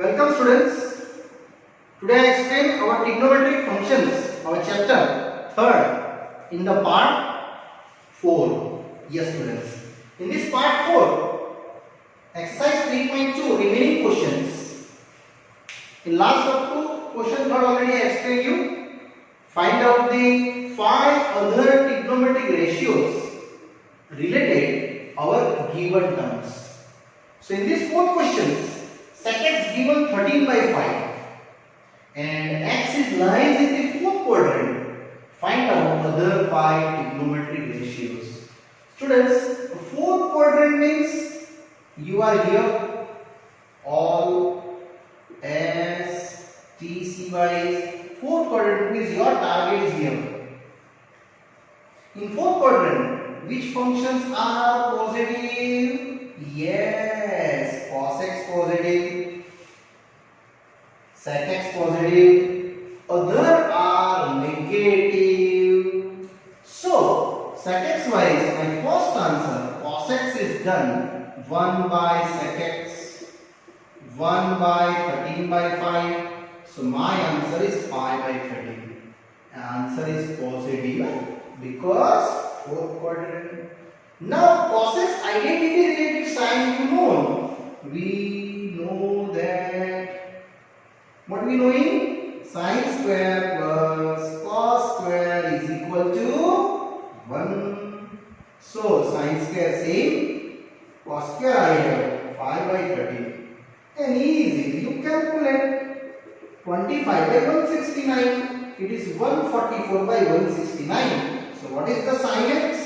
Welcome students. Today I explain our trigonometric functions, our chapter 3rd in the part 4. Yes students. In this part 4, exercise 3.2 remaining questions. In last up to question 3rd already I explained you. Find out the 5 other trigonometric ratios related our given terms. So in this 4th questions, sec x given 13 by 5 and x is lies in the 4th quadrant. Find out other 5 trigonometric ratios. Students, 4th quadrant means you are here, all S, T, C, Y. 4th quadrant means your target is here. In 4th quadrant, which functions are positive? Yes, cos x positive, sec x positive, other are negative. So, sec x wise, my first answer, cos x is done 1 by sec x, 1 by 13 by 5. So, my answer is 5 by 13. Answer is positive because 4th quadrant. Now, cos x identity related sign you know. We know that what we know in sin square plus cos square is equal to 1. So, sin square same, cos square I have 5 by 13. And easily you calculate 25 by 169. It is 144 by 169. So, what is the sin x?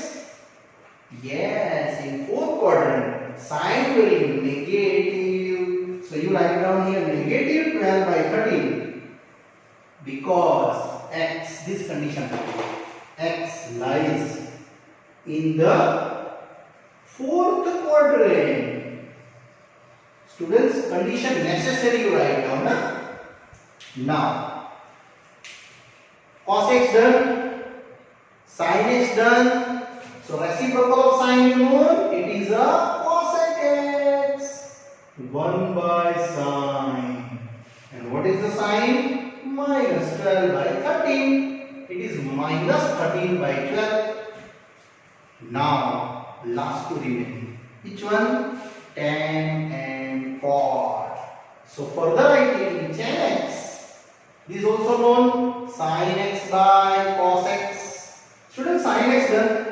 Yes, in 4th quadrant, sign will be negative. So you write down here negative 12 by 13 because x, this condition, x lies in the 4th quadrant. Students, condition necessary you write down. Now, cos x done, sin x done. So reciprocal of sin you know, it is a cosec x, 1 by sin. And what is the sign? Minus 12 by 13. It is minus 13 by 12. Now, last two remaining. Which one? Tan and cot. So further I take in tan x. This is also known sin x by cos x. Students, sin x done.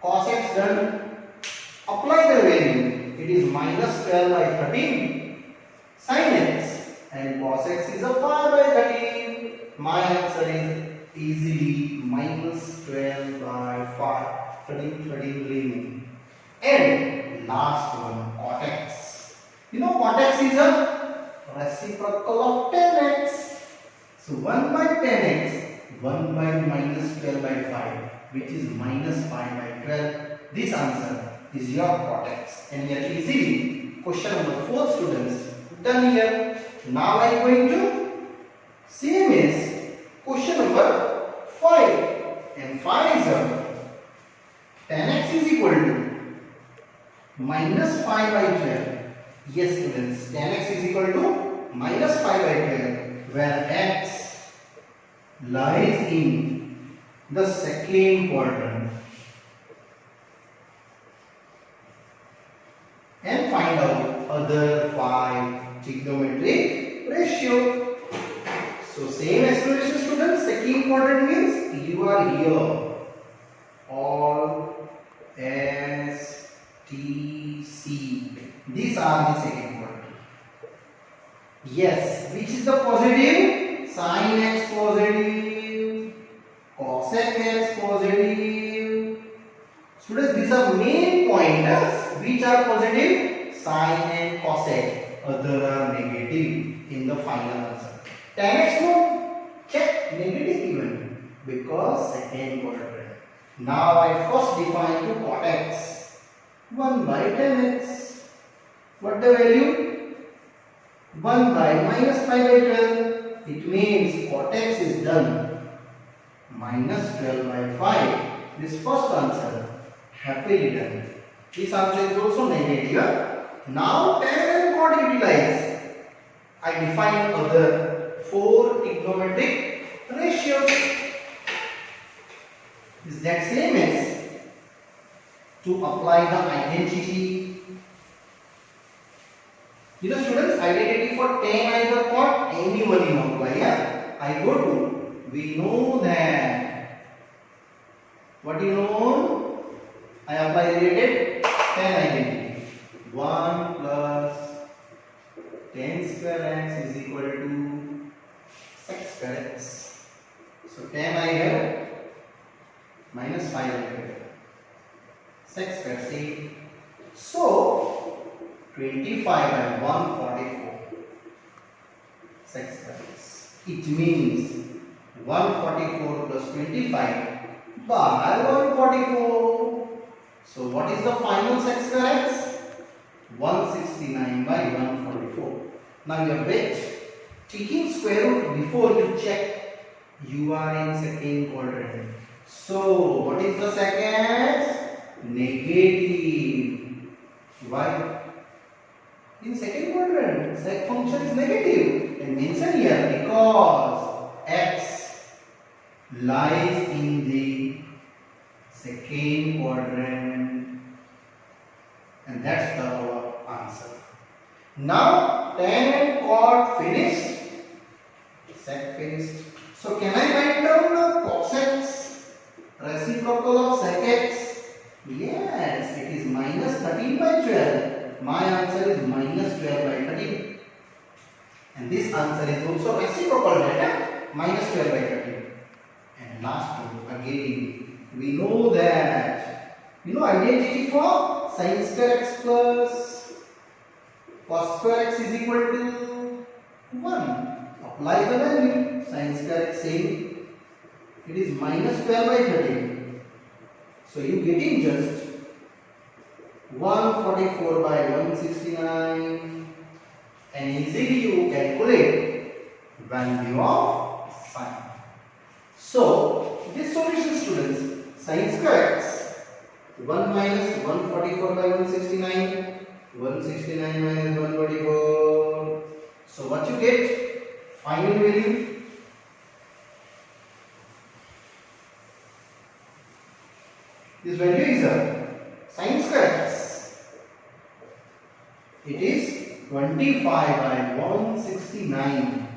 Cos x done, apply the value, it is minus 12 by 13, sin x and cos x is a 5 by 13, my answer is easily minus 12 by 5, 13 remaining. And last one, cot x. You know cot x is a reciprocal of tan x. So 1 by tan x, 1 by minus 12 by 5. Which is minus 5 by 12. This answer is your cot x. And here easily question number 4 students done here. Now I am going to same as question number 5. And 5 is tan x is equal to minus 5 by 12. Yes students, tan x is equal to minus 5 by 12 where x lies in the 2nd quadrant. And find out other 5 trigonometric ratio. So same explanation students, 2nd quadrant means you are here, all S, T, C. These are the 2nd quadrant. Yes, which is the positive? Sin x positive, cosec x positive. Students, these are main pointers which are positive, sin and cosec, other are negative in the final answer. Tan x no, check negative even because 2nd quadrant. Now I first define to cot x, 1 by tan x. What the value? 1 by minus 5 by 12. It means cot x is done minus 12 by 5. This first answer happily done. This answer is also negative. Now tan and cot utilize. I define other 4 trigonometric ratios. Is that same as to apply the identity? You know students, identity for tan either cot, anyone you apply. Yeah? I go to, we know that. What do you know? I apply related tan identity. 1 plus tan square x is equal to sec square x. So tan I have minus 5 I have sec square c. So 25 and 144 sec square x. It means 144 plus 25 by 144. So what is the final sec square x? 169 by 144. Now you have read taking square root before you check you are in second quadrant. So what is the sec x? Negative. Why? In second quadrant sec function is negative and mention here because x lies in the second quadrant, and that's the answer. Now tan and cot finished, sec finished. So can I write down the cos x, reciprocal of sec x? Yes, it is minus 13 by 12. My answer is minus 12 by 13. And this answer is also reciprocal data, minus 12 by 13. And last one, again, we know that, you know identity for sin square x plus cos square x is equal to 1. Apply the value, sin square x same, it is minus 12 by 13. So you getting just 144 by 169, and easily you calculate value of sin. So this solution students, sin square x 1 minus 144 by 169, 169 minus 144. So what you get? Final value. This value is a sin square x. It is 25 by 169.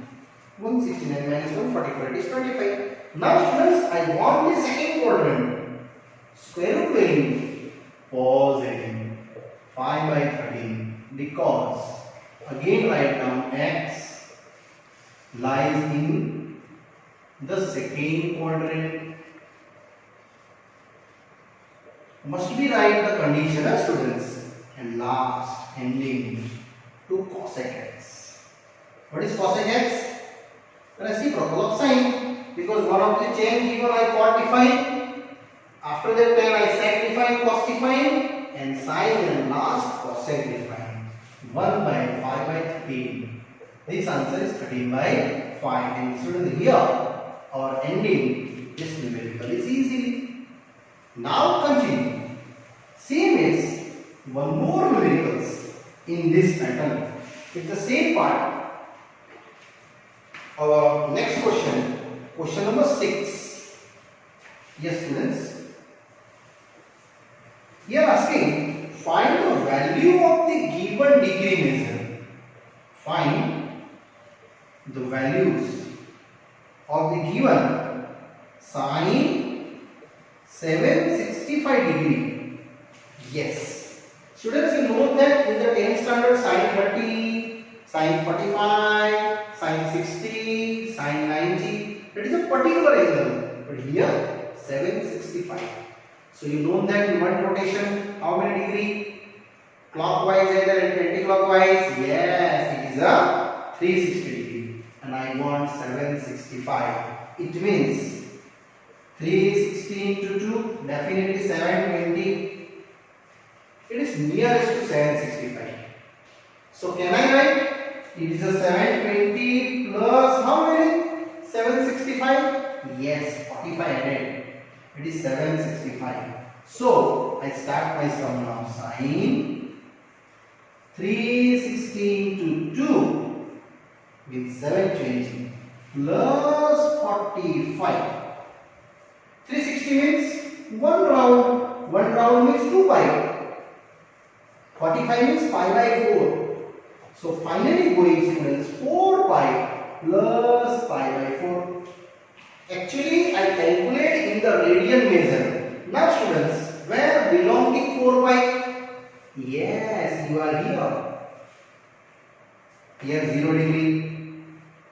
169 minus 144, it is 25. Now students, I want the second quadrant. Square root value positive 5 by 13 because again write down x lies in the second quadrant. Must be write the condition as students, and last ending to cosec x. What is cosec x? Reciprocal of sin, because one of the chain given I cot define, after that time I sec define, cos define, and sin and last cosec define. 1 by 5 by 13. This answer is 13 by 5. And students, here our ending this numerical is easy. Now continue. Same is one more numericals in this pattern. It's the same part. Our next question, question number 6. Yes students. Here asking find the value of the given degree measure. Find the values of the given sine 765 degree. Yes. Students, you know that in the 10th standard sine 30, sine 45, sine 60, sine 90, it is a particular angle. But here 765. So you know that in one rotation how many degree? Clockwise either and anti-clockwise. Yes, it is a 360 degree. And I want 765. It means 360 into 2, definitely 720. It is nearest to 765. So can I write? It is a 720 plus how many? 765? Yes, 45 added. It is 765. So I start my sum now. Sine 360 into 2 with 720 plus 45. 360 means 1 round. 1 round means 2 pi. 45 means pi by 4. So finally going students 4 pi plus pi by 4. Actually I calculate in the radian measure. Now students, where belonging 4 pi? Yes, you are here. Here 0 degree,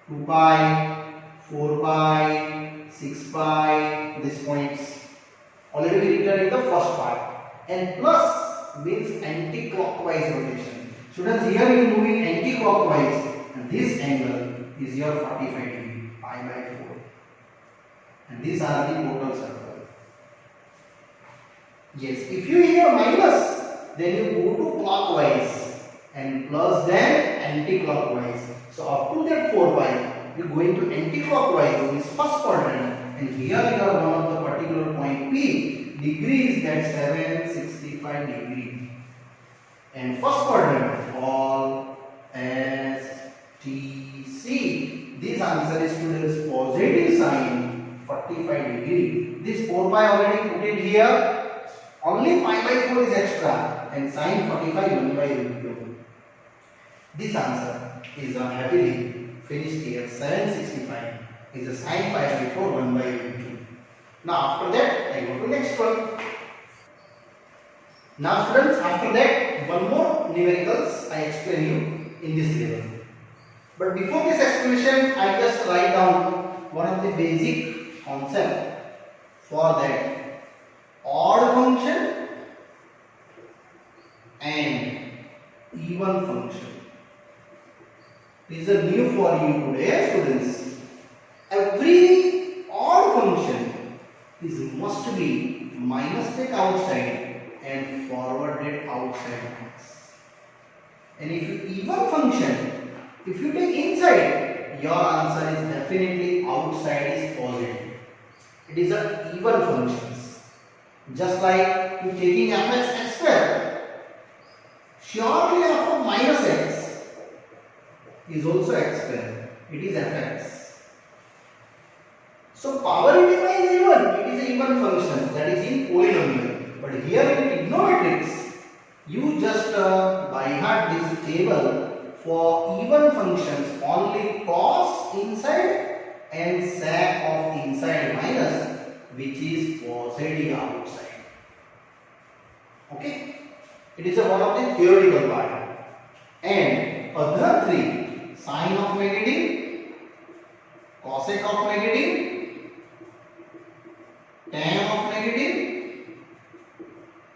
2 pi, 4 pi, 6 pi, these points. Already we written in the first part. And plus means anti-clockwise rotation. Students, here you moving anti-clockwise and this angle is your 45 degree, pi by 4. And these are the total circle. Yes, if you hear minus, then you go to clockwise and plus then anti-clockwise. So up to that 4 pi, you go into anti-clockwise, this first quadrant, and here you are one of the particular point P, degree is that 765 degree. And first quadrant, all S, T, C. This answer is students positive sign 45 degree. This 4 pi already put it here. Only pi by 4 is extra and sine 45 1 by root 2. This answer is happily finished here. 765 is a sine pi by 4 1 by root 2. Now after that I go to next one. Now students, after that one more numericals I explain you in this level. But before this explanation I just write down one of the basic concept for that. Odd function and even function. This is a new for you today, students. Every odd function is must be minus take outside and forwarded outside x. And if you even function, if you take inside, your answer is definitely outside is positive. It is a even function. Just like you taking fx x square, surely f of minus x is also x square. It is fx. So power implies even. It is an even function, that is in polynomial. But here in trigonometrics, you just by heart this table for even functions. Only cos inside and sec of inside minus, which is positive outside. Okay, it is one of the theoretical part. And other three, sine of negative, cosec of negative, tan of negative,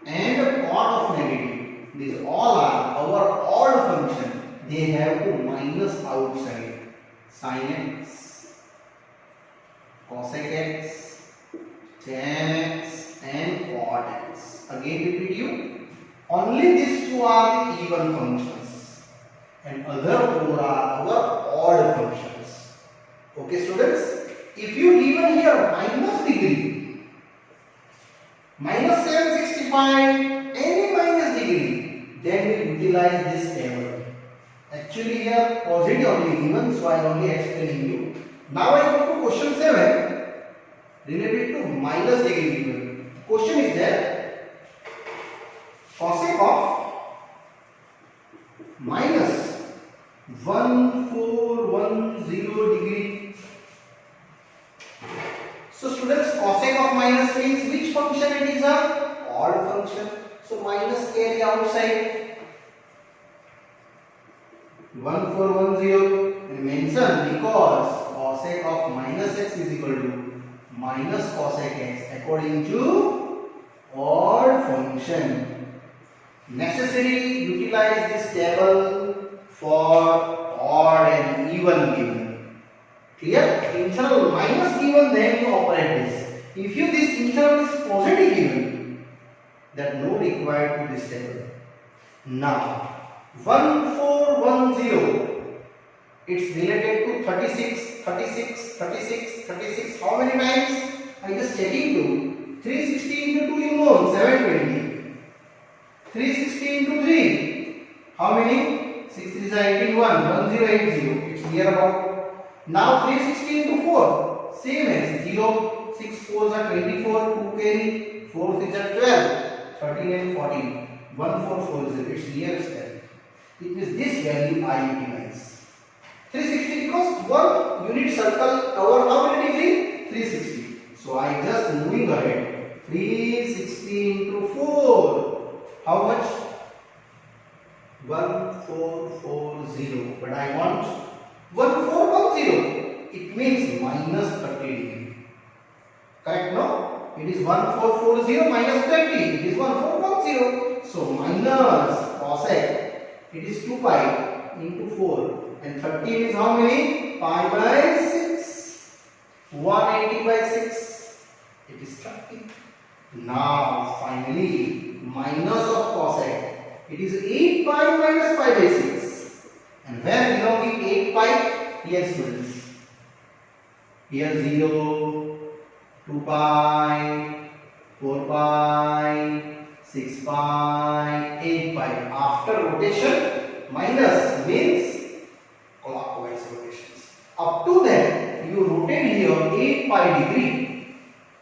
and cot of negative. These all are our odd function. They have to minus outside. Sin x, cosec x, tan x, and cot x. Again repeat you. Only these two are the even functions, and other four are our odd functions. Okay, students. If you given here minus degree, minus 765, any minus degree, then we utilize this table. Actually here positive only given, so I only explaining you. Now I go to question 7 related to minus degree given. Question is there, cosec of minus 1410 degree. So students, cosec of minus means which function it is? A odd function. So minus carry outside. 1410 and mention because cosec of minus x is equal to minus cosec x according to odd function. Necessary utilize this table for odd and even given. Clear? Internal minus given, then you operate this. If you this internal is positive given, that no required to this table. Now 1410, it's related to 36, 36, 36, 36. How many times? I just checking to 360 into 2 you know 720. 360 into 3 How many? 6 3s are 18, 1080. It's near about. Now 360 into 4. Same as 0. 6 4s are 24. 2 carry. 4 6 are 12. 13 and 14. 1440. It's nearest there. It means this value I utilize. 360 because one unit circle cover how many degree? 360. So I just moving ahead. 360 into 4. How much? 1440. But I want 1410. It means minus 30 degree. Correct? No? It is 1440 minus 30. It is 1410. So minus cosec. It is 2 pi into 4. And 13 is how many? Pi by 6. 180 by 6. It is 30. Now finally minus of cosec. It is 8 pi minus pi by 6. And where belonging 8 pi? Here students. Here 0, 2 pi, 4 pi, 6 pi, 8 pi. After rotation, minus means clockwise rotations. Up to that, you rotate here 8 pi degree.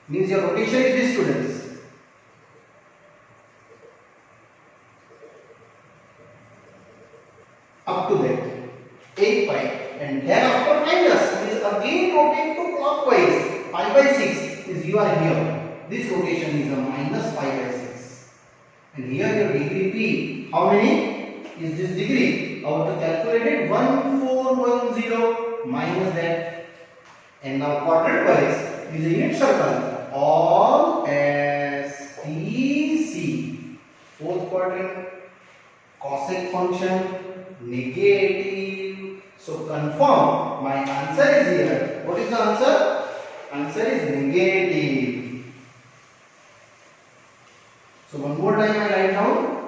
Means your rotation is this students. Up to that 8 pi, and then after minus means again rotate to clockwise. Pi by 6 is you are here. This rotation is a minus pi by 6. And here your degree P, how many is this degree? Our calculated 1410 minus that. And now quadrant wise is a unit circle. All S T C. Fourth quadrant. Cosec function negative. So confirm my answer is here. What is the answer? Answer is negative. So one more time I write down.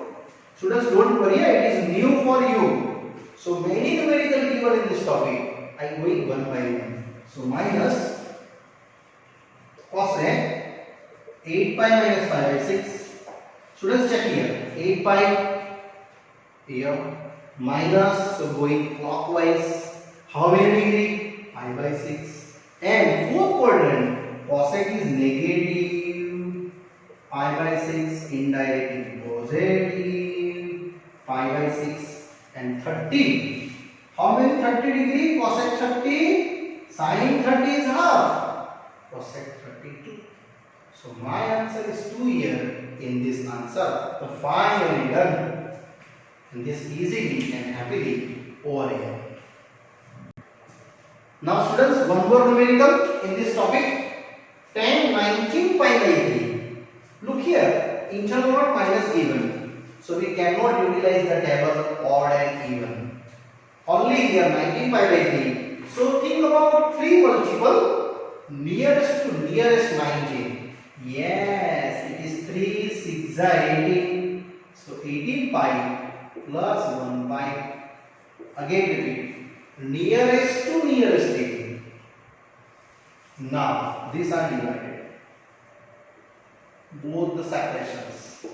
Students, don't worry, it is new for you. So many numerical given in this topic. I go in one by one. So minus cosec 8 pi minus pi by 6. Students, check here. 8 pi here minus, so going clockwise. How many degree? Pi by 6. And fourth quadrant cosec is negative. Pi by 6 indirectly positive. Pi by 6 and 30. How many 30 degree? Cosec 30. Sin 30 is half. Cosec 32. So my answer is 2 here in this answer. So finally done. And this easily and happily over here. Now students, one more numerical in this topic. Tan 19 pi by 3. Look here, internal not minus given. So we cannot utilize the table odd and even. Only here 19 pi by 3. So think about 3 multiple nearest to nearest 19. Yes, it is 3 6 are 18. So 18 pi plus 1 pi. Again repeat. Nearest to nearest 18. Now these are divided. Both the separations.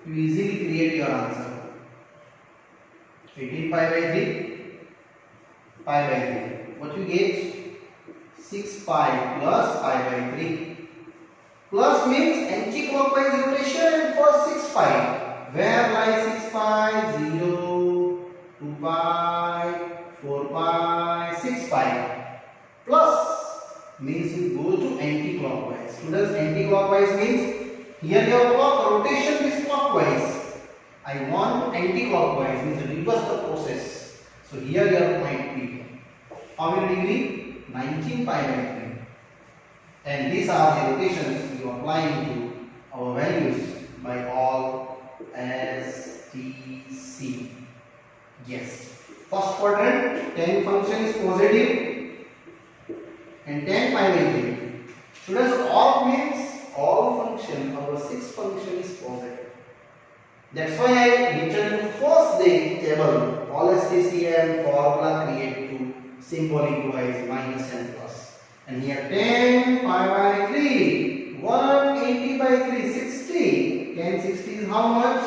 You easily create your answer. 18 pi by 3. Pi by 3. What you get? 6 pi plus pi by 3. Plus means anti-clockwise rotation and first 6 pi. Where lies 6 pi? 0, 2 pi, 4 pi, 6 pi. Plus means you go to anti-clockwise. Students, anti-clockwise means here your clock rotation is clockwise. I want anti-clockwise means reverse the process. So here your point P. How many degree? 19 pi by 3. And these are the rotations we are applying to our values by all S, T, C. Yes. First quadrant, tan function is positive and tan pi by 3. Students, all means all function, our 6 function is positive. That's why I written first day table, all STCM formula create to symbolic wise minus and plus. And here tan pi by 3, 180 by 3, 60. Tan 60 is how much?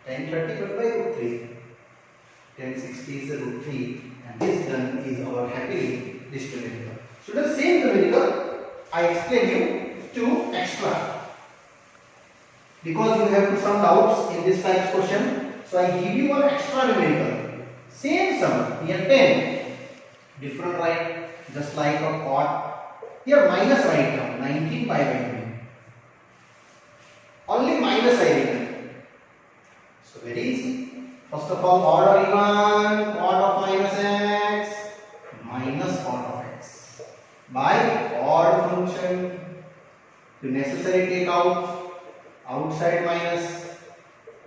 Tan 30 by root 3. 1060 is root 3, and this done is our happily this numerical. So the same numerical I explain you to extra, because you have some doubts in this type of question. So I give you one extra numerical. Same sum here 10, different right, just like a cot. Here minus right now 19 pi by 3. Only minus I written. So very easy. First of all, order even, cot of minus x minus cot of x by odd function. You necessarily take out outside minus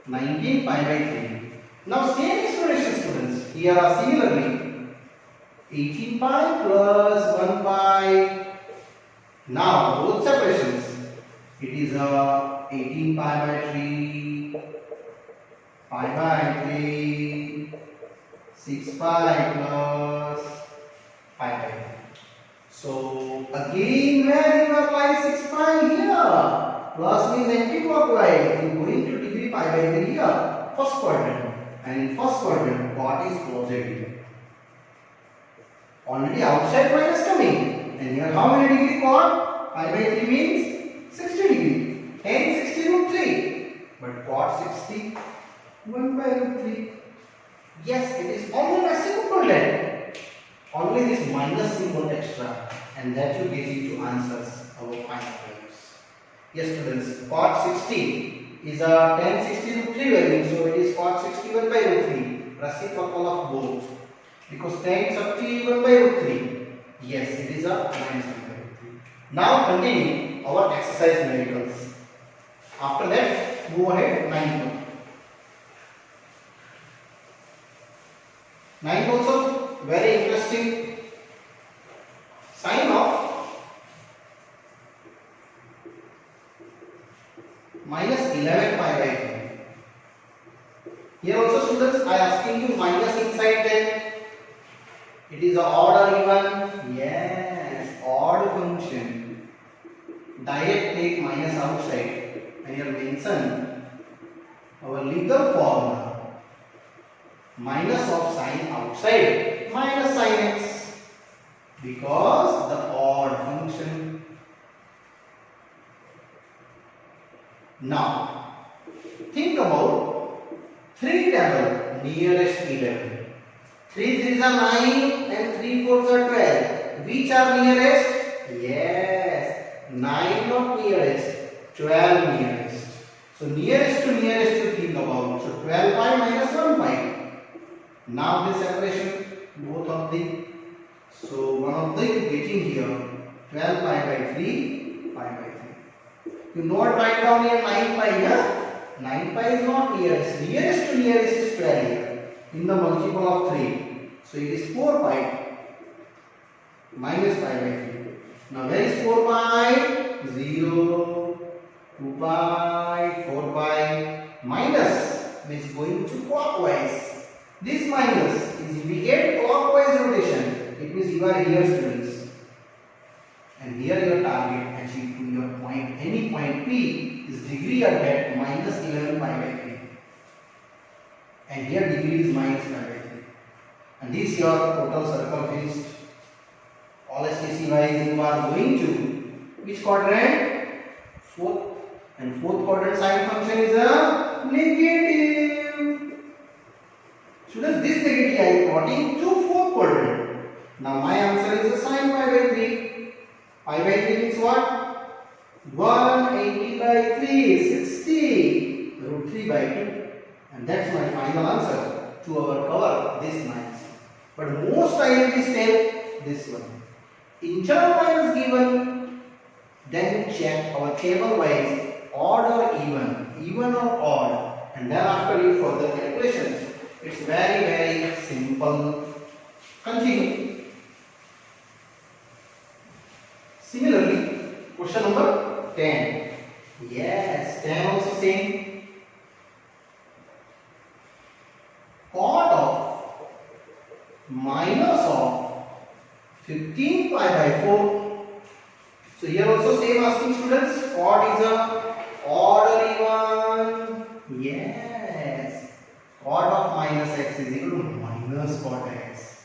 19 pi by 3. Now same explanation, students. Here are similarly 18 pi plus 1 pi. Now both separations. It is 18 pi by 3, pi by 3, 6 pi plus pi by 3. So again, where you apply 6 pi here, plus means anti-clockwise. You are going to degree pi by 3 here, first quadrant, and in first quadrant, cot is positive. Already outside minus coming, and here how many degree cot? Pi by 3 means 60 degree. 10 60 root 3, but cot 60 1 by root 3. Yes, it is only a simple that. Only this minus symbol extra, and that will get you to answers our final values. Yes, students, cot 60 is a 10 60 root 3 value, so it is cot 61 by root 3, reciprocal of both, because 10 61 by root 3. Yes, it is a minus 1 by root 3. Now continue our exercise numericals. After that, move ahead 9. 9 also very interesting. Sine of minus 11 pi by 3. Here also, students, I asking you minus inside 10. It is a odd or even? Yes, odd function. Direct take minus outside. And here mention our legal formula, minus of sine outside minus sine x, because the odd function. Now think about 3 table nearest 11. 3 3s are 9 and 3 4s are 12. Which are nearest? Yes, 9 not nearest, 12 nearest. So nearest to nearest you think about. So 12 pi minus 1 pi. Now this separation, both of them. So one of them getting here 12 pi by 3, pi by 3. You not write down here 9 pi here. 9 pi is not nearest. Nearest to nearest is 12 here. In the multiple of 3. So it is 4 pi minus pi by 3. Now where is 4 pi? 0. 2 pi, 4 pi, minus means going to clockwise. This minus is indicate clockwise rotation. It means you are here, students, and here your target achieved to your point. Any point P is degree of that minus 11 pi by 3, and here degree is minus pi by 3, and this your total circle finished. All STC wise you are going to which quadrant? Fourth. And fourth quadrant sine function is a negative. Students, this negative I am plotting to fourth quadrant. Now my answer is a sine pi by 3. Pi by 3 means what? 180 by 3, 60. Root 3 by 2. And that's my final answer to our cover this minus. But most I will step this one. Internal is given, then check our table wise. Odd or even or odd, and then after you further calculations. It's very simple. Continue. Similarly, question number 10. Yes, 10 also same. Cot of minus of 15 pi by 4. So here also same asking, students. Cot is a odd or even? Yes. Cot of minus x is equal to 1. minus cot x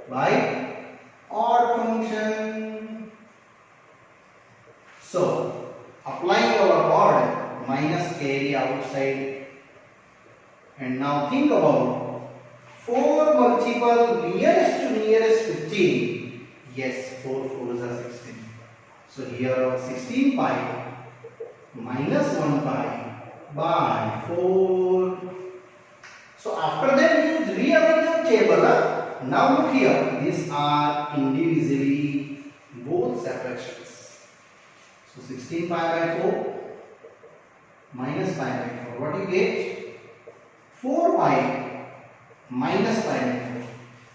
by odd function. So applying our odd, minus carry outside, and now think about 4 multiple nearest to nearest 15. Yes, 4 4s are 16. So here 16 pi minus 1 pi by 4. So after that you rearrange the table. Now look here, these are individually both separations. So 16 pi by 4 minus pi by 4. What you get? 4 pi minus pi by 4.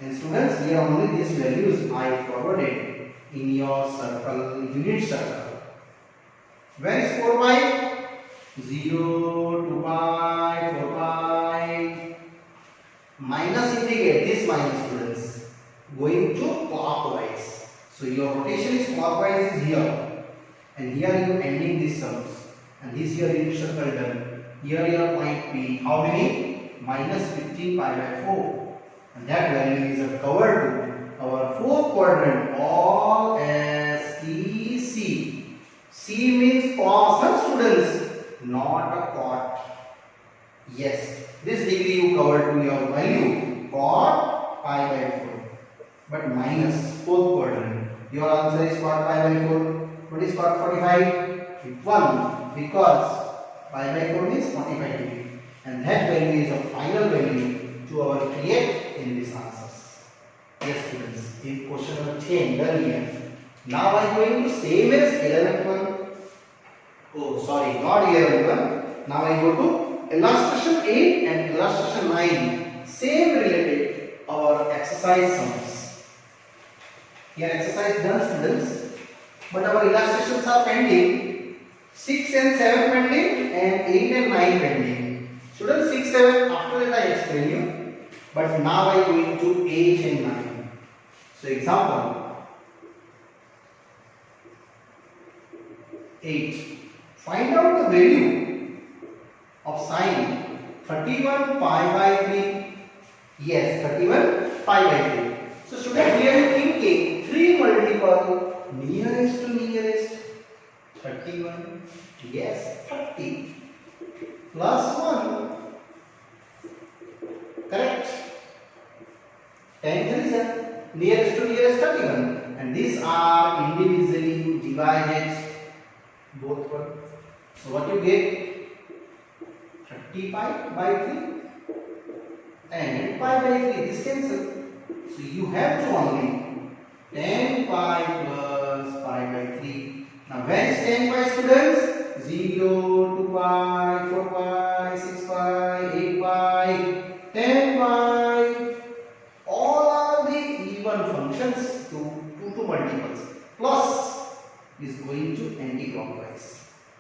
And students, here only these values I forwarded in your circle, unit circle. Where is 4 pi? 0, 2 pi, 4 pi. Minus indicate this minus, students, going to clockwise. So your rotation is clockwise is here, and here you ending these sums, and this here unit circle done. Here your point P, how many? Minus 15 pi by 4, and that value is covered to our fourth quadrant, all as E C. C means cos, students, not a cot. Yes, this degree you covered to your value cot pi by 4, but minus fourth quadrant. Your answer is cot pi by 4. What is cot 45? 1, because pi by 4 means 45 degree, and that value is a final value to our create in this answers. Yes, students, in question number 10 done here. Now I am going to same as 11.1. Oh, sorry, not 11.1. Now I go to illustration 8 and illustration 9, same related our exercise sums. Here exercise done, students, but our illustrations are pending. 6 and 7 pending and 8 and 9 pending. Students, 6, 7 after that I explain you, but now I go into 8 and 9. So example 8. Find out the value of sine 31 pi by 3. Yes, 31 pi by 3. So students, here you thinking 3 multiple nearest to nearest 31. Yes, 30 plus 1. Correct. 10 3 is nearest to nearest 31, and these are individually divided both one. So what you get? 30 pi by 3 and pi by 3, this cancel. So you have to only 10 pi plus pi by 3. Now where is 10 pi, students? 0, 2 pi, 4 pi, 6 pi, 8 pi, 10 pi. All are the even functions to multiples. Plus is going to anti-clockwise.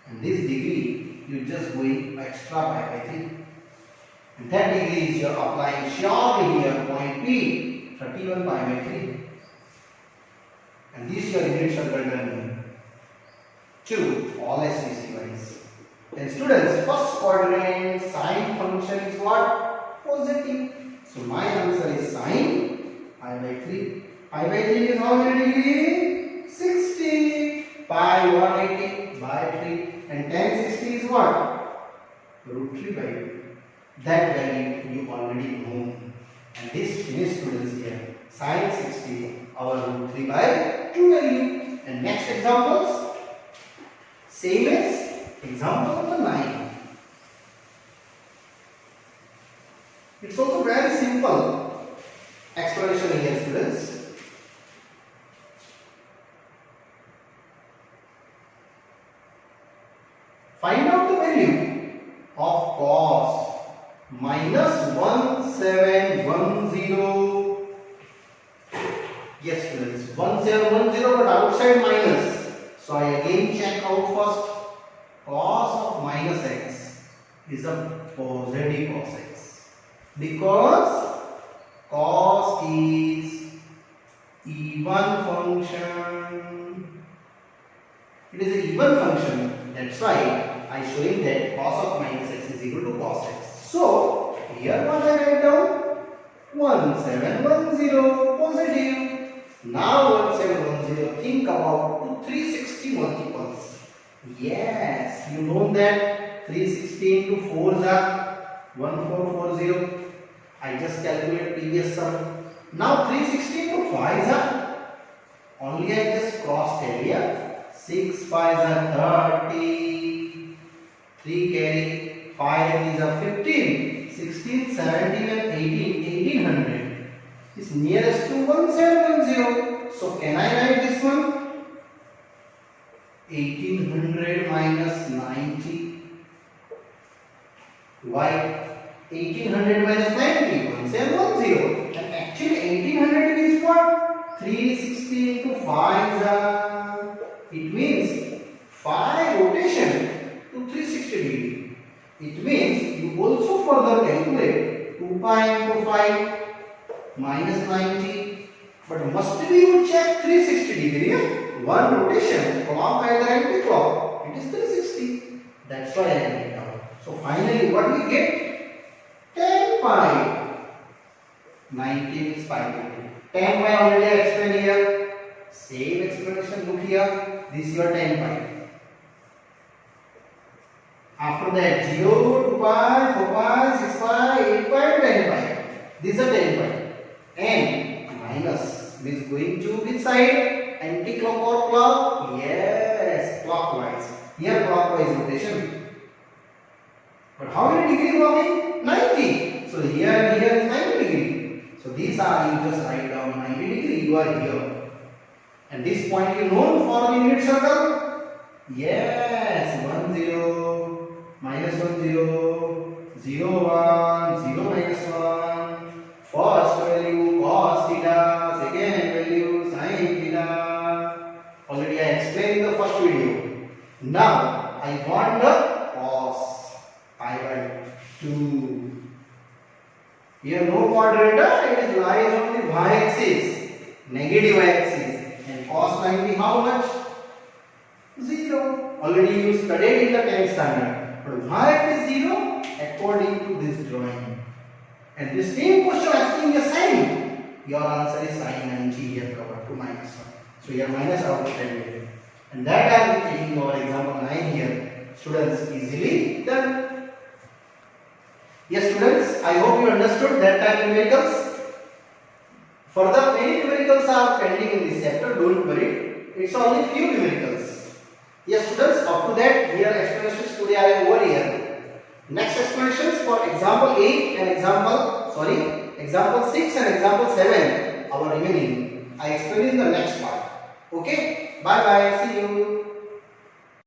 And this degree you just going extra pi by 3, and that degree is you are applying surely here point P, 31 pi by 3, and this your unit circle done. 2, all SVC wise. And students, first quadrant sine function is what? Positive. So my answer is sine pi by 3. Pi by 3 is how many degree? 60. Pi 180 by 3. And tan 60 is what? Root 3 by 2. That value you already know. And this finished, students, here. Sine 60, our root 3 by 2 value. And next examples, same as example number 9. It's also very simple explanation here, students. Find out the value of cos minus 1710. Yes, students, 1710, but outside minus. So I again check out first. Cos of minus x is a positive cos x, because cos is even function. It is an even function. That's why I showing that cos of minus x is equal to cos x. So here what I write down? 1710 positive. Now 1710, think about 360 multiples. Yes, you know that 360 into 4s are 1440. I just calculate previous sum. Now 360 into 5s are, only I just crossed area. 6 5s are 30. 3 carry, 5 these are 15, 16, 17 and 18, 1800 is nearest to 1710. So can I write this one? 1800 minus 90. Why? 1800 minus 90, 1710. And actually 1800 is what? 360 into 5. It means 5 rotation to 360 degree. It means you also further calculate 2 pi into 5 minus 90. But must be you check 360 degree. Yeah? One rotation, clock either anti-clock. It is 360. That's why I write it down. So finally what we get? 10 pi. 90 is 520. 10 pi already I explained here. Same explanation, look here. This is your 10 pi. After that 0, 2 pi, 4 pi, 6 pi, 8 pi, 10 pi. This is a 10 pi. And minus means going to which side? Anti-clock or clock? Yes, clockwise. Here clockwise rotation. But how many degree working? 90. So here and here is 90 degree. So these are, you just write down 90 degree, you are here. And this point you know for the unit circle? Yes, 1 0, minus 1 0, 0 1, 0 minus 1. First value cos theta, second value sin theta. Already I explained in the first video. Now I want the cos pi by 2. Here no quadrant, it is lies on the y-axis, negative y-axis. And cos 90 how much? 0. Already you studied in the 10th standard. But why it is 0? According to this drawing. And the same question asking a sin. Your answer is sin 90 here covered to minus 1. So here minus out of 10. And that I am taking our example 9 here. Students, easily done. Yes students, I hope you understood that type numericals. Further many numericals are pending in this chapter, don't worry. It's only few numericals. Yes students, up to that here explanations today are over here. Next explanations for example 8 and example 6 and example 7 our remaining. I explain in the next part. Okay, bye bye, see you.